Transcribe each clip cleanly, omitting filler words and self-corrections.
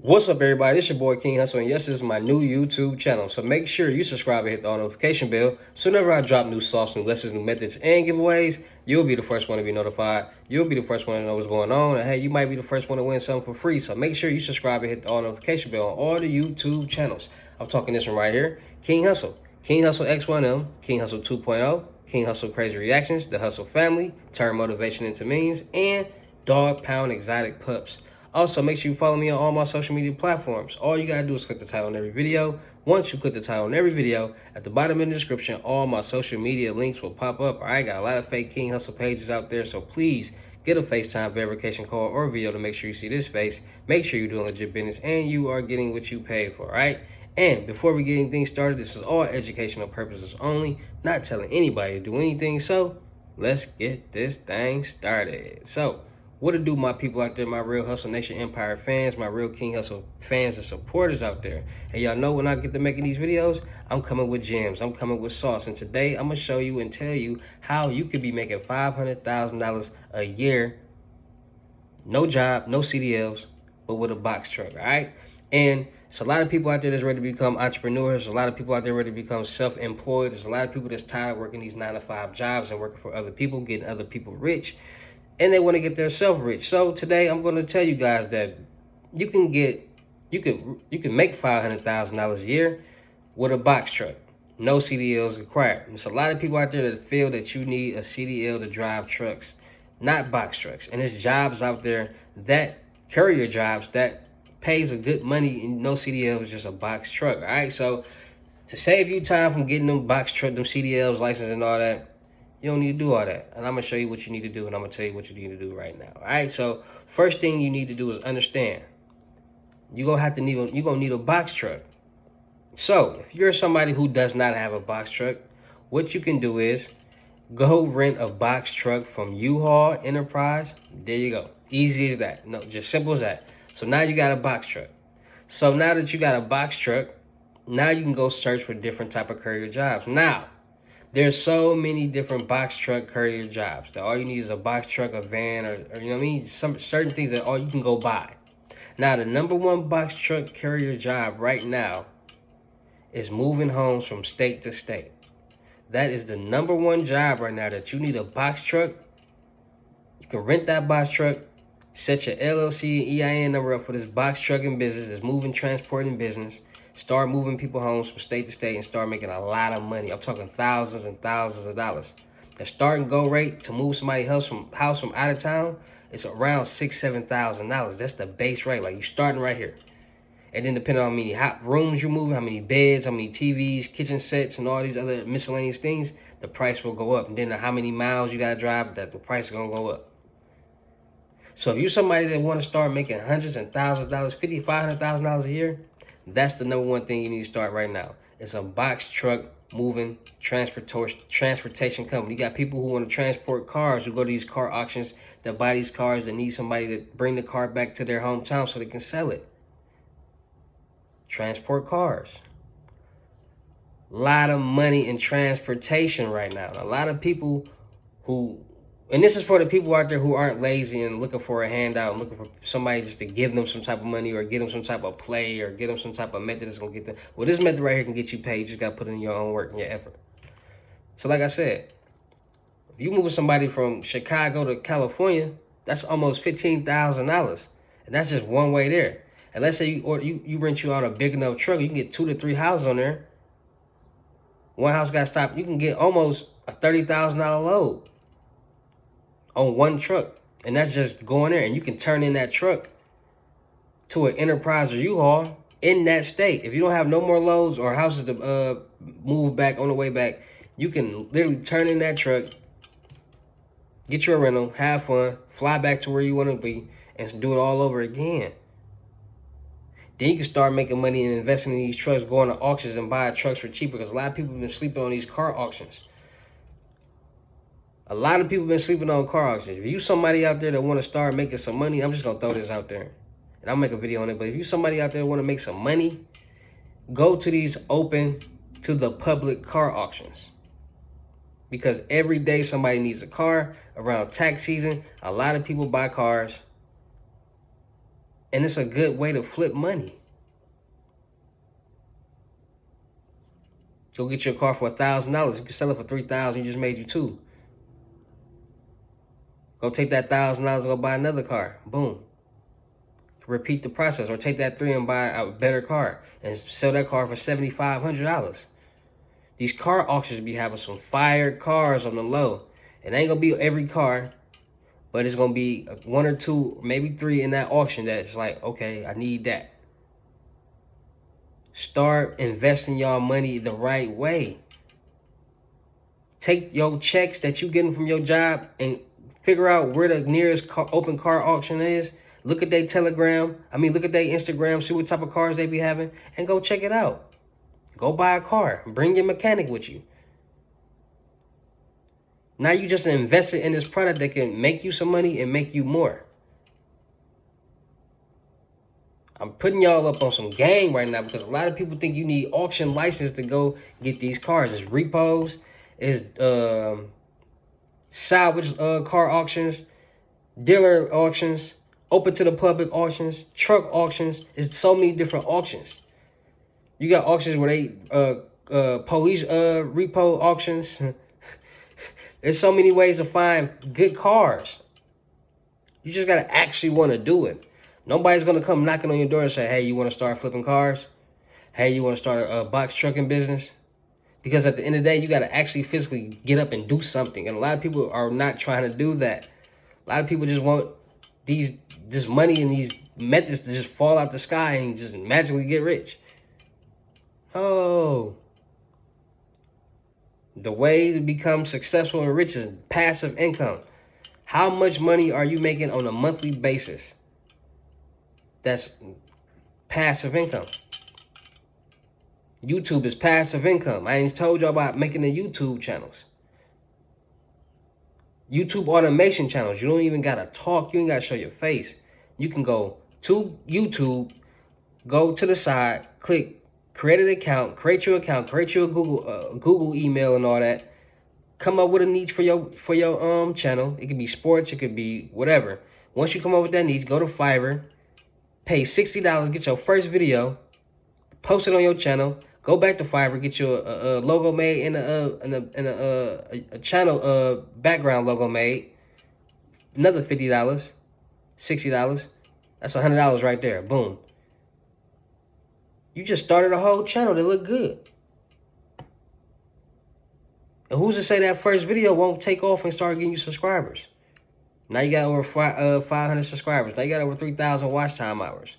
What's up, everybody? It's your boy King Hussle, and yes, this is my new YouTube channel. So make sure you subscribe and hit the notification bell. So whenever I drop new sauce, new lessons, new methods, and giveaways, you'll be the first one to be notified. You'll be the first one to know what's going on, and hey, you might be the first one to win something for free. So make sure you subscribe and hit the notification bell on all the YouTube channels. I'm talking this one right here, King Hussle, King Hussle X1M, King Hussle 2.0, King Hussle Crazy Reactions, the Hussle Family, Turn Motivation into Means, and Dog Pound Exotic Pups. Also, make sure you follow me on all my social media platforms. All you gotta do is click the title on every video. Once you click the title on every video, at the bottom in the description, all my social media links will pop up. I got a lot of fake King Hussle pages out there, so please get a FaceTime verification call or video to make sure you see this face. Make sure you're doing legit business and you are getting what you paid for, all right? And before we get anything started, this is all educational purposes only, not telling anybody to do anything. So let's get this thing started. So what to do, my people out there, my real Hustle Nation Empire fans, my real King Hussle fans and supporters out there. And y'all know when I get to making these videos, I'm coming with gems. I'm coming with sauce. And today, I'm going to show you and tell you how you could be making $500,000 a year. No job, no CDLs, but with a box truck, all right? And it's a lot of people out there that's ready to become entrepreneurs. There's a lot of people out there ready to become self-employed. There's a lot of people that's tired of working these 9-to-5 jobs and working for other people, getting other people rich. And they want to get themselves rich. So today I'm going to tell you guys that you can make $500,000 a year with a box truck. No CDLs required. There's a lot of people out there that feel that you need a CDL to drive trucks, not box trucks. And there's jobs out there, that courier jobs, that pays a good money, and no CDL is just a box truck. All right. So to save you time from getting them box truck, them CDLs, license, and all that, you don't need to do all that. And I'm going to show you what you need to do, and I'm going to tell you what you need to do right now. All right? So first thing you need to do is understand. You're going to need a box truck. So if you're somebody who does not have a box truck, what you can do is go rent a box truck from U-Haul Enterprise. There you go. Easy as that. No, just simple as that. So now you got a box truck. So now that you got a box truck, now you can go search for different type of courier jobs. Now, there's so many different box truck courier jobs that all you need is a box truck, a van, or you know what I mean? Some certain things that all you can go buy. Now, the #1 box truck courier job right now is moving homes from state to state. That is the #1 job right now that you need a box truck. You can rent that box truck, set your LLC and EIN number up for this box trucking business, this moving, transporting business. Start moving people homes from state to state and start making a lot of money. I'm talking thousands and thousands of dollars. The start and go rate to move somebody's house from out of town is around $6,000-7,000. That's the base rate. Like, you're starting right here. And then depending on how many rooms you're moving, how many beds, how many TVs, kitchen sets, and all these other miscellaneous things, the price will go up. And then how many miles you got to drive, that the price is going to go up. So if you're somebody that want to start making hundreds and thousands of dollars, $500,000 a year, that's the #1 thing you need to start right now. It's a box truck moving transportation company. You got people who want to transport cars, who go to these car auctions, that buy these cars, that need somebody to bring the car back to their hometown so they can sell it. Transport cars. A lot of money in transportation right now. A lot of people who, and this is for the people out there who aren't lazy and looking for a handout, and looking for somebody just to give them some type of money or get them some type of play or get them some type of method that's going to get them. Well, this method right here can get you paid. You just got to put in your own work and your effort. So like I said, if you move somebody from Chicago to California, that's almost $15,000. And that's just one way there. And let's say you rent you out a big enough truck, you can get 2 to 3 houses on there. One house got stopped. You can get almost a $30,000 load on one truck, and that's just going there. And you can turn in that truck to an Enterprise or U-Haul in that state. If you don't have no more loads or houses to move back on the way back, you can literally turn in that truck, get you a rental, have fun, fly back to where you want to be, and do it all over again. Then you can start making money and investing in these trucks, going to auctions and buying trucks for cheaper, because a lot of people have been sleeping on these car auctions. A lot of people have been sleeping on car auctions. If you somebody out there that want to start making some money, I'm just going to throw this out there. And I'll make a video on it. But if you somebody out there that want to make some money, go to these open to the public car auctions. Because every day somebody needs a car. Around tax season, a lot of people buy cars. And it's a good way to flip money. Go get your car for $1,000. You can sell it for $3,000. You just made you $2,000. Go take that $1,000 and go buy another car. Boom. Repeat the process, or take that $3,000 and buy a better car and sell that car for $7,500. These car auctions be having some fire cars on the low. It ain't gonna be every car, but it's gonna be 1 or 2, maybe 3 in that auction that's like, okay, I need that. Start investing y'all money the right way. Take your checks that you getting from your job and figure out where the nearest open car auction is. Look at their look at their Instagram, see what type of cars they be having, and go check it out. Go buy a car. Bring your mechanic with you. Now you just invested in this product that can make you some money and make you more. I'm putting y'all up on some game right now because a lot of people think you need auction license to go get these cars. It's repos, it's salvage car auctions, dealer auctions, open to the public auctions, truck auctions. It's so many different auctions. You got auctions where they police repo auctions. There's so many ways to find good cars. You just gotta actually want to do it. Nobody's gonna come knocking on your door and say, "Hey, you want to start flipping cars? Hey, you want to start a box trucking business?" Because at the end of the day, you gotta actually physically get up and do something. And a lot of people are not trying to do that. A lot of people just want this money and these methods to just fall out the sky and just magically get rich. Oh. The way to become successful and rich is passive income. How much money are you making on a monthly basis? That's passive income. YouTube is passive income. I ain't told y'all about making the YouTube channels. YouTube automation channels. You don't even got to talk. You ain't got to show your face. You can go to YouTube, go to the side, click create an account, create your Google email and all that. Come up with a niche for your channel. It could be sports, it could be whatever. Once you come up with that niche, go to Fiverr, pay $60, get your first video, post it on your channel. Go back to Fiverr, get your logo made and a channel background logo made. Another $50, $60. That's $100 right there. Boom. You just started a whole channel that look good. And who's to say that first video won't take off and start getting you subscribers? Now you got over 500 subscribers. Now you got over 3,000 watch time hours.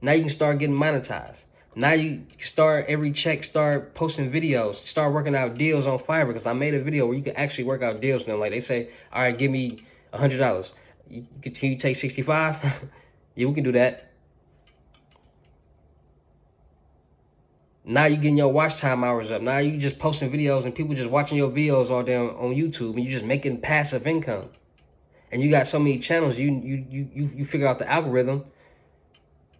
Now you can start getting monetized. Now you start every check, start posting videos, start working out deals on Fiverr. Because I made a video where you can actually work out deals with them. Like they say, all right, give me $100. Can you take 65? Yeah, we can do that. Now you getting your watch time hours up. Now you just posting videos and people just watching your videos all day on YouTube, and you just making passive income. And you got so many channels, you figure out the algorithm.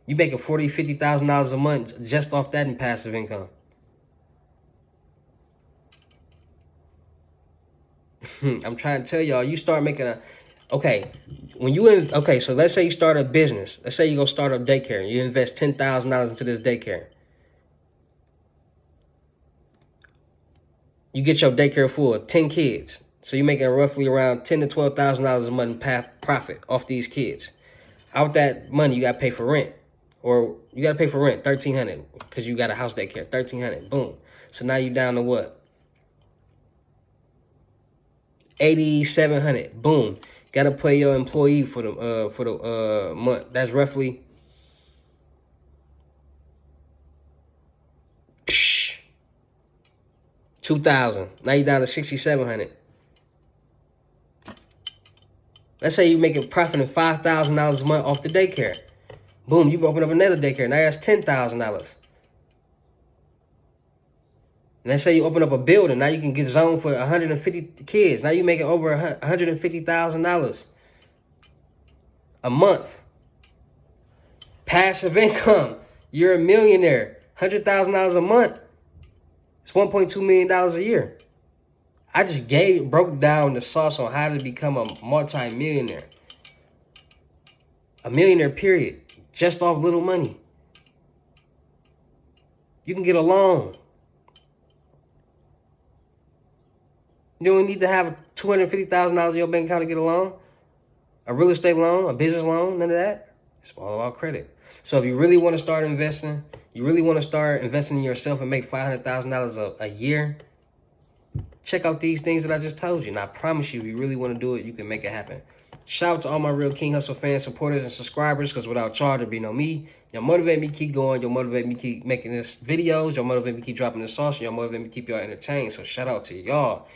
You making $40,000, $50,000 a month just off that in passive income. I'm trying to tell y'all, you start making so let's say you start a business. Let's say you go start a daycare. You invest $10,000 into this daycare. You get your daycare full of 10 kids. So you're making roughly around $10,000 to $12,000 a month profit off these kids. Out that money, you got to pay for rent. Or you got to pay for rent, $1,300, because you got a house daycare, $1,300. Boom. So now you down to what? $8,700. Boom. Got to pay your employee for the month. That's roughly $2,000. Now you down to $6,700. Let's say you're making profit of $5,000 a month off the daycare. Boom, you open up another daycare. Now that's $10,000. And let's say you open up a building. Now you can get zoned for 150 kids. Now you're making over $150,000 a month. Passive income. You're a millionaire. $100,000 a month. It's $1.2 million a year. I just broke down the sauce on how to become a multi-millionaire. A millionaire, period. just off little money. You can get a loan. You don't need to have $250,000 in your bank account to get a loan, a real estate loan, a business loan, none of that. It's all about credit. So if you really want to start investing, you really want to start investing in yourself and make $500,000 a year, check out these things that I just told you. And I promise you, if you really want to do it, you can make it happen. Shout out to all my real King Hussle fans, supporters, and subscribers, because without y'all, there'd be no me. Y'all motivate me keep going. Y'all motivate me keep making this videos. Y'all motivate me keep dropping this sauce. Y'all motivate me keep y'all entertained. So shout out to y'all.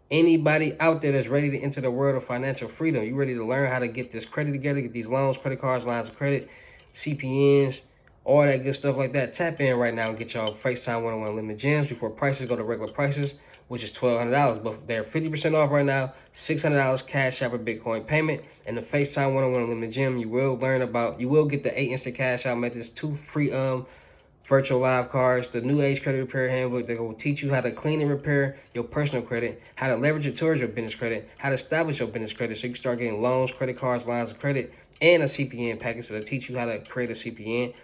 Anybody out there that's ready to enter the world of financial freedom, you ready to learn how to get this credit together, get these loans, credit cards, lines of credit, CPNs, all that good stuff like that, tap in right now and get y'all FaceTime one-on-one limited gems before prices go to regular prices, which is $1,200. But they're 50% off right now, $600 Cash App or Bitcoin payment. And the FaceTime one-on-one unlimited gem, you will get the 8 instant cash out methods, 2 free virtual live cards, the new age credit repair handbook that will teach you how to clean and repair your personal credit, how to leverage it towards your business credit, how to establish your business credit so you can start getting loans, credit cards, lines of credit, and a CPN package that'll teach you how to create a CPN,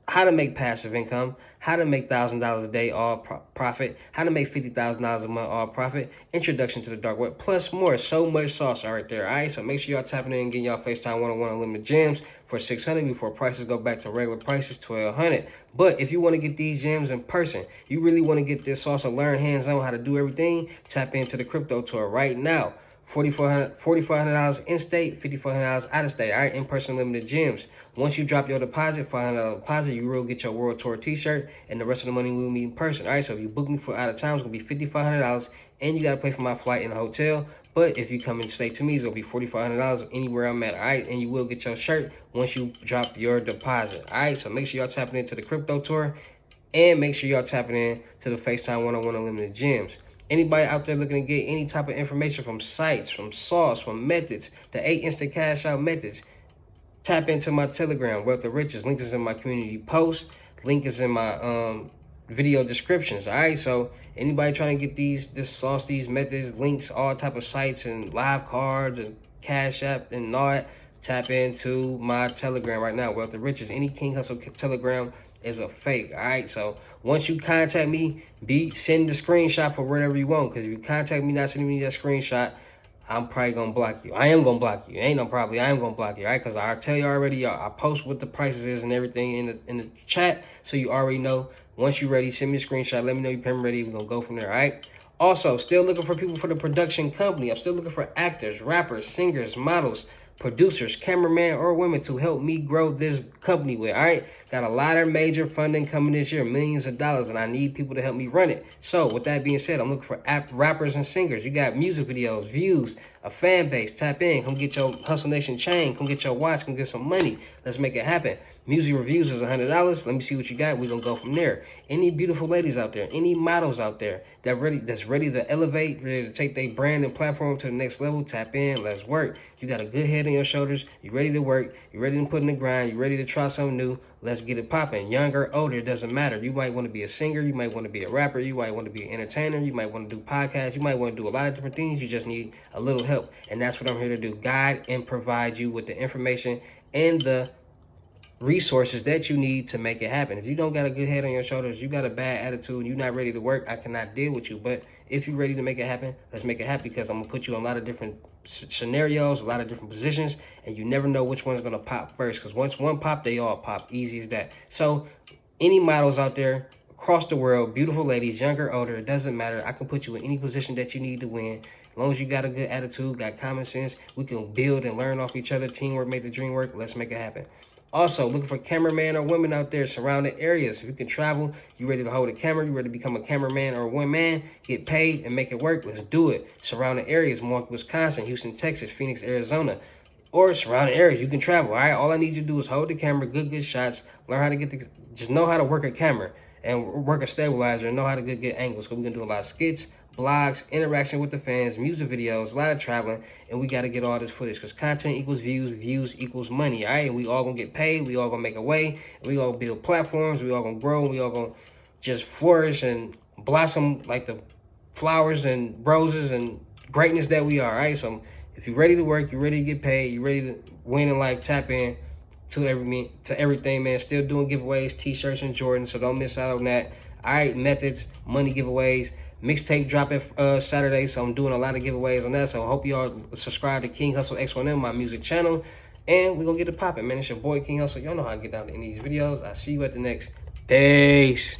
how to make passive income, how to make $1,000 a day all profit, how to make $50,000 a month all profit, introduction to the dark web, plus more. So much sauce right there, all right? So make sure y'all tapping in and getting y'all FaceTime one-on-one unlimited gems for $600 before prices go back to regular prices, $1,200. But if you want to get these gems in person, you really want to get this sauce and learn hands-on how to do everything, tap into the crypto tour right now. $4,400 in-state, $5,400 out-of-state, all right? In-person limited gems. Once you drop your deposit, $500 deposit, you will get your World Tour t-shirt, and the rest of the money will meet in person. All right, so if you book me for out of town, it's going to be $5,500, and you got to pay for my flight and the hotel. But if you come and stay to me, it's going to be $4,500 anywhere I'm at, all right? And you will get your shirt once you drop your deposit, all right? So make sure y'all tapping into the crypto tour, and make sure y'all tapping in to the FaceTime one-on-one unlimited gems. Anybody out there looking to get any type of information from sites, from sauce, from methods, the 8 instant cash out methods, tap into my Telegram, Wealth of Riches. Link is in my community post. Link is in my video descriptions. All right, so anybody trying to get this sauce, these methods, links, all type of sites and live cards and Cash App and all that, tap into my Telegram right now, Wealth of Riches. Any King Hussle Telegram is a fake. All right, so once you contact me, send the screenshot for whatever you want, because if you contact me not sending me that screenshot, I'm probably going to block you. I am going to block you. Ain't no probably. I am going to block you, all right? Because I tell you already, I post what the prices is and everything in the chat, so you already know. Once you're ready, send me a screenshot. Let me know you're payment ready. We're going to go from there, all right? Also, still looking for people for the production company. I'm still looking for actors, rappers, singers, models, producers, cameramen, or women to help me grow this company with, all right? Got a lot of major funding coming this year, millions of dollars, and I need people to help me run it. So with that being said, I'm looking for rappers and singers. You got music videos, views, a fan base. Tap in. Come get your Hussle Nation chain. Come get your watch. Come get some money. Let's make it happen. Music reviews is $100. Let me see what you got. We're going to go from there. Any beautiful ladies out there, any models out there that's ready to elevate, ready to take their brand and platform to the next level, tap in. Let's work. You got a good head on your shoulders. You ready to work. You ready to put in the grind. You ready to try something new. Let's get it popping. Younger, older, it doesn't matter. You might want to be a singer. You might want to be a rapper. You might want to be an entertainer. You might want to do podcasts. You might want to do a lot of different things. You just need a little help. And that's what I'm here to do. Guide and provide you with the information and the resources that you need to make it happen. If you don't got a good head on your shoulders, you got a bad attitude, you're not ready to work, I cannot deal with you. But if you're ready to make it happen, let's make it happen, because I'm gonna put you in a lot of different scenarios, a lot of different positions, and you never know which one's gonna pop first, because once one pop, they all pop. Easy as that. So any models out there across the world, beautiful ladies, younger, older, it doesn't matter. I can put you in any position that you need to win. As long as you got a good attitude, got common sense, we can build and learn off each other. Teamwork make the dream work. Let's make it happen. Also, looking for cameraman or women out there, surrounding areas. If you can travel, you ready to hold a camera, you ready to become a cameraman or a woman, get paid and make it work, let's do it. Surrounding areas, Milwaukee, Wisconsin, Houston, Texas, Phoenix, Arizona, or surrounding areas, you can travel, all right? All I need you to do is hold the camera, good shots, learn how to just know how to work a camera and work a stabilizer and know how to get angles, because we're going to do a lot of skits, blogs, interaction with the fans, music videos, a lot of traveling, and we got to get all this footage, because content equals views, views equals money, all right? And we all going to get paid, we all going to make a way, we all build platforms, we all going to grow, we all going to just flourish and blossom like the flowers and roses and greatness that we are, all right? So if you're ready to work, you're ready to get paid, you're ready to win in life, tap in. to everything, man. Still doing giveaways, t-shirts and Jordans, so don't miss out on that. All right, methods, money giveaways, mixtape dropping Saturday, so I'm doing a lot of giveaways on that. So I hope y'all subscribe to King Hussle X1M, my music channel, and we're gonna get it popping, man. It's your boy King Hussle. Y'all know how I get down to any of these videos. I'll see you at the next. Peace.